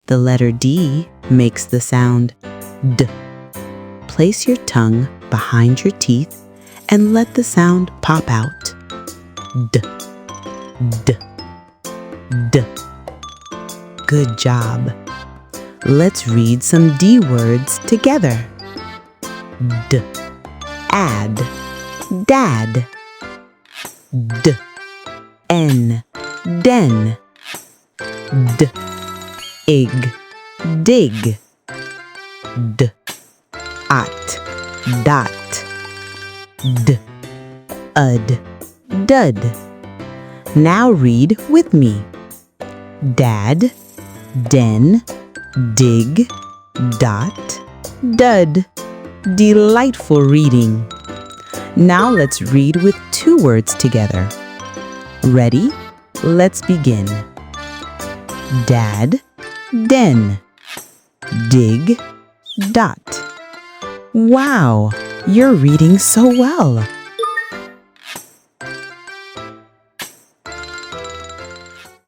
The letter D makes the sound D. Place your tongue behind your teeth and let the sound pop out. D, D, D. Good job. Let's read some D words together. D, add, dad. D, N, den. D, ig, dig. D, at, dot. D, ud, dud. Now read with me. Dad, den, dig, dot, dud. Delightful reading. Now let's read with 2 words together. Ready? Let's begin. Dad, den, dig, dot. Wow, you're reading so well.